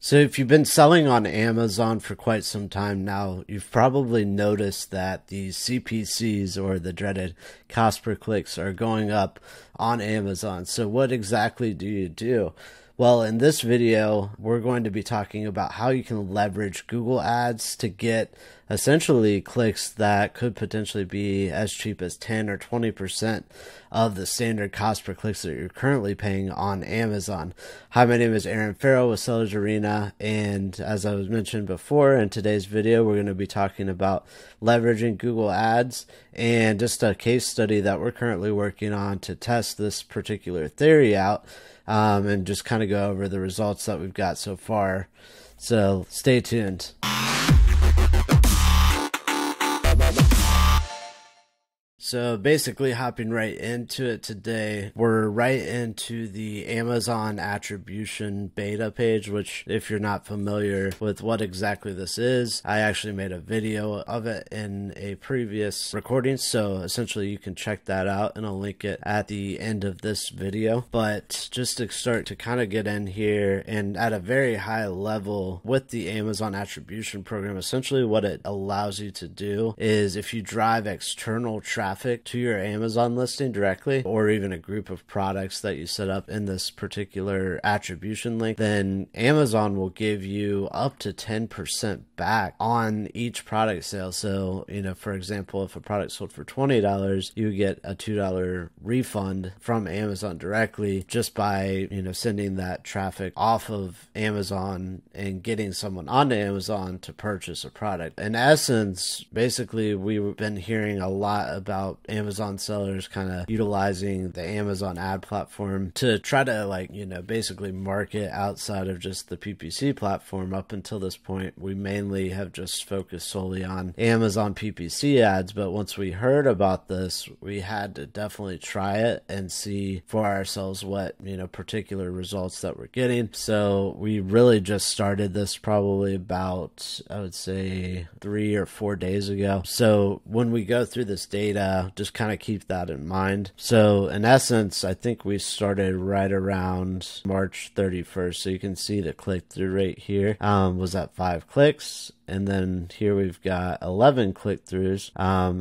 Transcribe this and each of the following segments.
So if you've been selling on Amazon for quite some time now, you've probably noticed that the CPCs, or the dreaded cost per clicks, are going up on Amazon. So what exactly do you do? Well, in this video, we're going to be talking about how you can leverage Google Ads to get essentially clicks that could potentially be as cheap as 10 or 20% of the standard cost per clicks that you're currently paying on Amazon. Hi, my name is Aaron Farrell with Sellozo, and as I was mentioned before, in today's video, we're going to be talking about leveraging Google Ads and just a case study that we're currently working on to test this particular theory out. And just kind of go over the results that we've got so far. So stay tuned. So basically, hopping right into it today, we're right into the Amazon attribution beta page, which if you're not familiar with what exactly this is, I actually made a video of it in a previous recording. So essentially you can check that out and I'll link it at the end of this video. But just to start to kind of get in here and at a very high level with the Amazon attribution program, essentially what it allows you to do is if you drive external traffic to your Amazon listing directly, or even a group of products that you set up in this particular attribution link, then Amazon will give you up to 10% back on each product sale. So, for example, if a product sold for $20, you get a $2 refund from Amazon directly just by, sending that traffic off of Amazon and getting someone onto Amazon to purchase a product. In essence, basically, we've been hearing a lot about Amazon sellers kind of utilizing the Amazon ad platform to try to basically market outside of just the PPC platform. Up until this point, we mainly have just focused solely on Amazon PPC ads, but once we heard about this, we had to definitely try it and see for ourselves what, particular results that we're getting. So we really just started this probably about, I would say, 3 or 4 days ago. So when we go through this data, just kind of keep that in mind. So in essence, I think we started right around March 31st. So you can see the click-through rate here was at 5 clicks. And then here we've got 11 click-throughs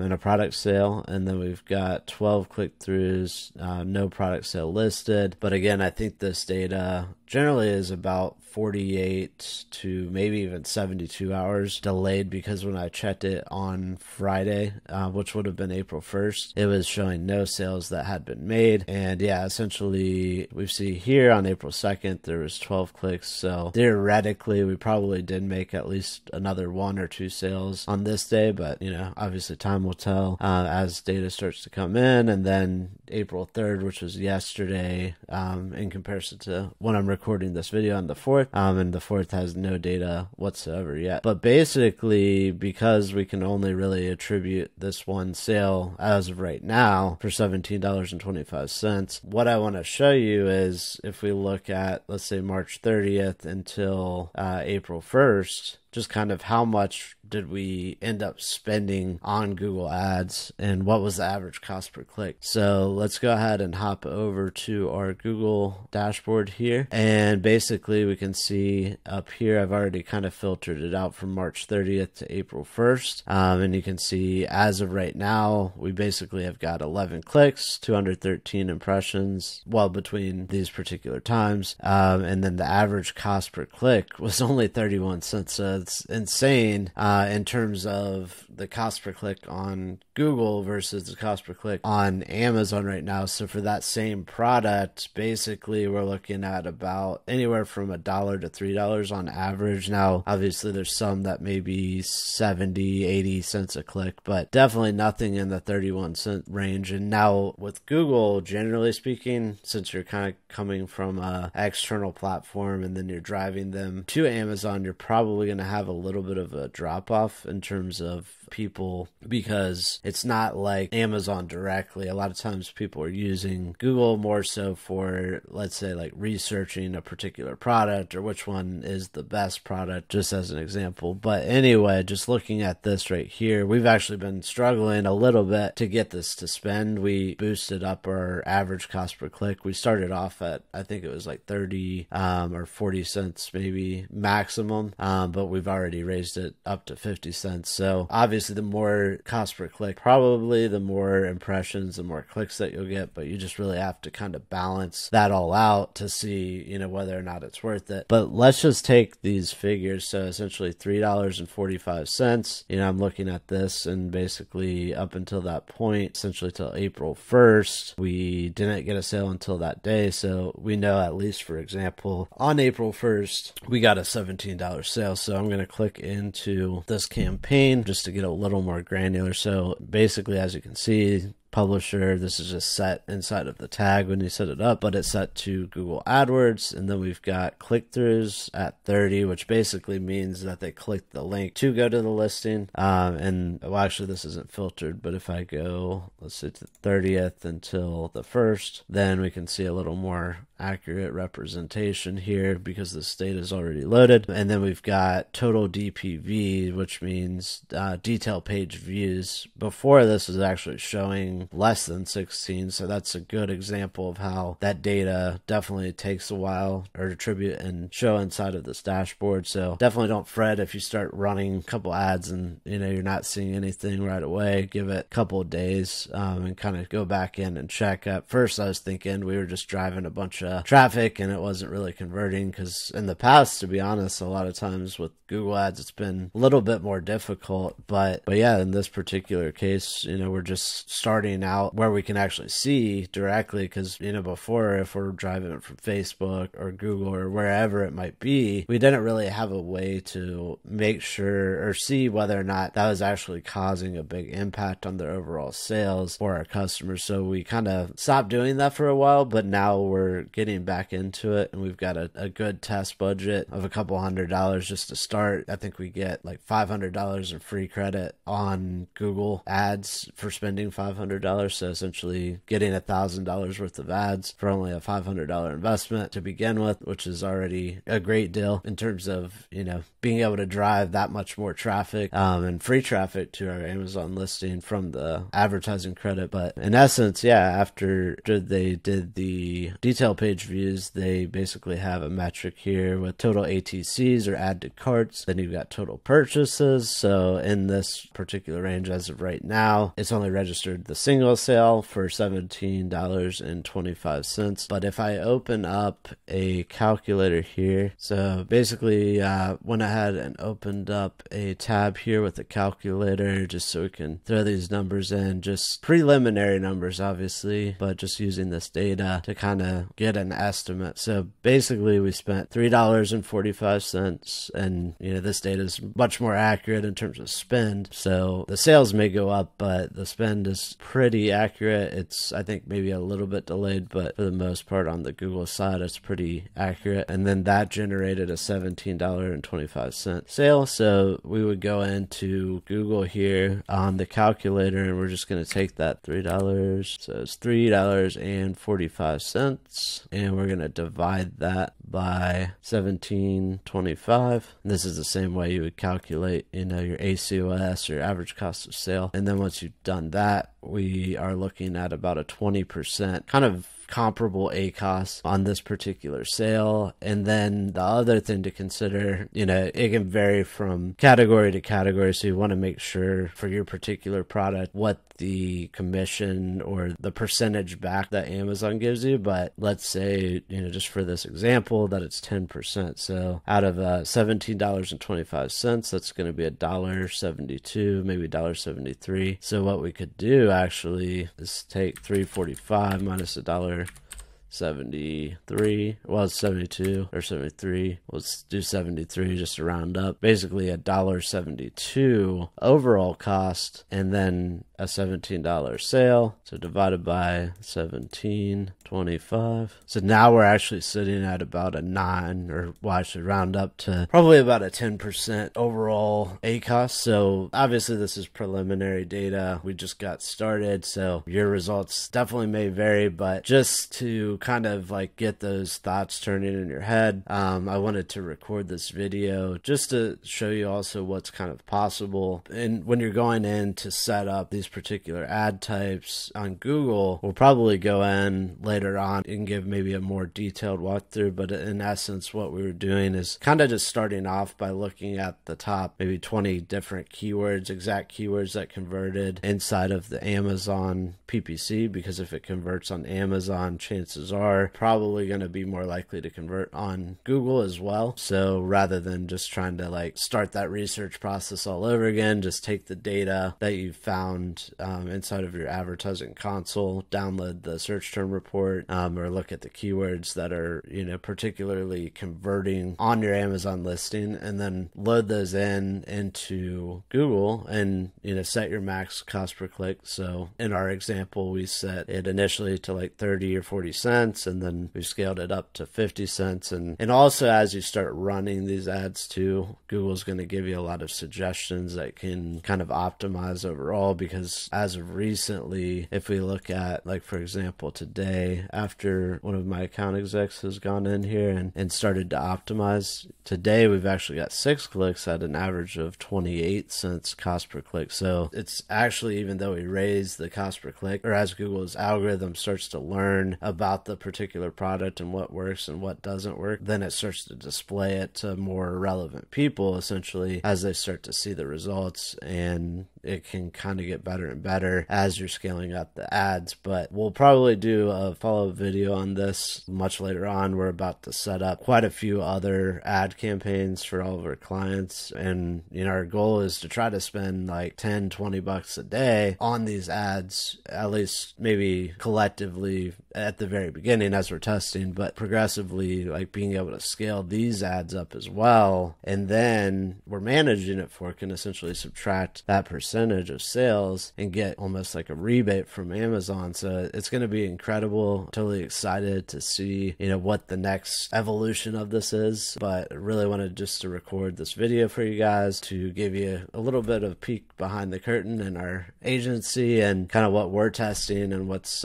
in a product sale. And then we've got 12 click-throughs, no product sale listed. But again, I think this data generally is about 48 to maybe even 72 hours delayed, because when I checked it on Friday, which would have been April 1st, it was showing no sales that had been made. And yeah, essentially we see here on April 2nd, there was 12 clicks. So theoretically, we probably did make at least another 1 or 2 sales on this day, but obviously time will tell as data starts to come in. And then April 3rd, which was yesterday, in comparison to when I'm recording this video on the 4th, and the 4th has no data whatsoever yet. But basically, because we can only really attribute this one sale as of right now for $17.25, what I want to show you is if we look at, let's say, March 30th until April 1st, just kind of how much did we end up spending on Google Ads and what was the average cost per click. So let's go ahead and hop over to our Google dashboard here. And basically we can see up here, I've already kind of filtered it out from March 30th to April 1st. And you can see as of right now, we basically have got 11 clicks, 213 impressions, well, between these particular times. And then the average cost per click was only 31 cents. So it's insane in terms of the cost per click on Google versus the cost per click on Amazon right now. So for that same product, basically we're looking at about anywhere from $1 to $3 on average. Now, obviously there's some that may be 70, 80 cents a click, but definitely nothing in the 31 cent range. And now with Google, generally speaking, since you're kind of coming from an external platform and then you're driving them to Amazon, you're probably going to have a little bit of a drop off in terms of people, because it's not like Amazon directly. A lot of times people are using Google more so for, let's say, like researching a particular product or which one is the best product, just as an example. But anyway, just looking at this right here, we've actually been struggling a little bit to get this to spend. We boosted up our average cost per click. We started off at, I think it was like 30 or 40 cents maybe maximum, but we've already raised it up to 50 cents. So obviously the more cost per click, probably the more impressions, the more clicks that you'll get, but you just really have to kind of balance that all out to see, you know, whether or not it's worth it. But let's just take these figures. So essentially $3.45, you know, I'm looking at this, and basically up until that point, essentially till April 1st, we didn't get a sale until that day. So we know, at least for example, on April 1st, we got a $17 sale. So I'm going to click into this campaign just to get a little more granular. So basically, as you can see, publisher, this is just set inside of the tag when you set it up, but it's set to Google AdWords. And then we've got click-throughs at 30, which basically means that they clicked the link to go to the listing. And well, actually this isn't filtered, but if I go, let's say to the 30th until the 1st, then we can see a little more accurate representation here because this data is already loaded. And then we've got total DPV, which means detail page views. Before, this is actually showing less than 16, so that's a good example of how that data definitely takes a while to attribute and show inside of this dashboard. So definitely don't fret if you start running a couple ads and, you know, you're not seeing anything right away. Give it a couple of days and kind of go back in and check. At first I was thinking we were just driving a bunch of traffic and it wasn't really converting, because in the past, to be honest, a lot of times with Google ads it's been a little bit more difficult. But yeah, in this particular case, you know, we're just starting out where we can actually see directly, because, you know, before, if we're driving it from Facebook or Google or wherever it might be, we didn't really have a way to make sure or see whether or not that was actually causing a big impact on their overall sales for our customers. So we kind of stopped doing that for a while, but now we're getting back into it, and we've got a good test budget of a couple $100 just to start. I think we get like $500 in free credit on Google ads for spending $500. So essentially getting $1,000 worth of ads for only a $500 investment to begin with, which is already a great deal in terms of, you know, being able to drive that much more traffic and free traffic to our Amazon listing from the advertising credit. But in essence, yeah, after they did the detail page views, they basically have a metric here with total ATCs or add to carts. Then you've got total purchases. So in this particular range as of right now, it's only registered the single sale for $17.25. But if I open up a calculator here, so basically went ahead and opened up a tab here with a calculator just so we can throw these numbers in, just preliminary numbers obviously, but just using this data to kind of get an estimate. So basically we spent $3.45, and, you know, this data is much more accurate in terms of spend. So the sales may go up, but the spend is pretty accurate. It's, I think, maybe a little bit delayed, but for the most part on the Google side, it's pretty accurate. And then that generated a $17.25 sale. So we would go into Google here on the calculator, and we're just going to take that $3. So it's $3.45, and we're going to divide that by 17.25. This is the same way you would calculate, you know, your ACOS, your average cost of sale. And then once you've done that, we are looking at about a 20% kind of comparable ACOS on this particular sale. And then the other thing to consider, you know, it can vary from category to category, so you want to make sure for your particular product what the commission or the percentage back that Amazon gives you. But let's say, you know, just for this example, that it's 10%. So out of $17.25, that's going to be $1.72, maybe $1.73. So what we could do actually is take $3.45 minus $1.73. Well, it's 72 or 73. Let's do 73 just to round up. Basically $1.72 overall cost, and then a $17 sale. So divided by 17.25. So now we're actually sitting at about a 9, or well, I should round up to probably about a 10% overall ACOS. So obviously this is preliminary data. We just got started, so your results definitely may vary, but just to kind of like get those thoughts turning in your head, I wanted to record this video just to show you also what's kind of possible. And when you're going in to set up these particular ad types on Google, we'll probably go in later on and give maybe a more detailed walkthrough, but in essence what we were doing is kind of just starting off by looking at the top maybe 20 different keywords, exact keywords that converted inside of the Amazon PPC, because if it converts on Amazon, chances are probably going to be more likely to convert on Google as well. So rather than just trying to like start that research process all over again, just take the data that you found inside of your advertising console, download the search term report, or look at the keywords that are, you know, particularly converting on your Amazon listing, and then load those into Google and, you know, set your max cost per click. So in our example, we set it initially to like 30 or 40 cents, and then we scaled it up to 50 cents. And also as you start running these ads too, Google's going to give you a lot of suggestions that can kind of optimize overall, because as of recently, if we look at, like, for example, today, after one of my account execs has gone in here and started to optimize, today we've actually got 6 clicks at an average of 28 cents cost per click. So it's actually, even though we raise the cost per click, or as Google's algorithm starts to learn about the particular product and what works and what doesn't work, then it starts to display it to more relevant people, essentially, as they start to see the results, and it can kind of get better and better as you're scaling up the ads. But we'll probably do a follow-up video on this much later on. We're about to set up quite a few other ad campaigns for all of our clients, and you know, our goal is to try to spend like 10-20 bucks a day on these ads, at least maybe collectively at the very beginning as we're testing, but progressively like being able to scale these ads up as well. And then we're managing it for can essentially subtract that percentage of sales and get almost like a rebate from Amazon. So it's going to be incredible. Totally excited to see, you know, what the next evolution of this is. But I really wanted just to record this video for you guys to give you a little bit of peek behind the curtain in our agency and kind of what we're testing and what's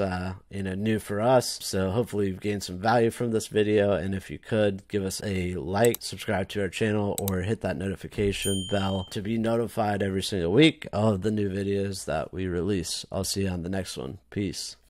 you know, new for us. So hopefully you've gained some value from this video, and if you could give us a like, subscribe to our channel, or hit that notification bell to be notified every single week of the new videos that we release. I'll see you on the next one. Peace.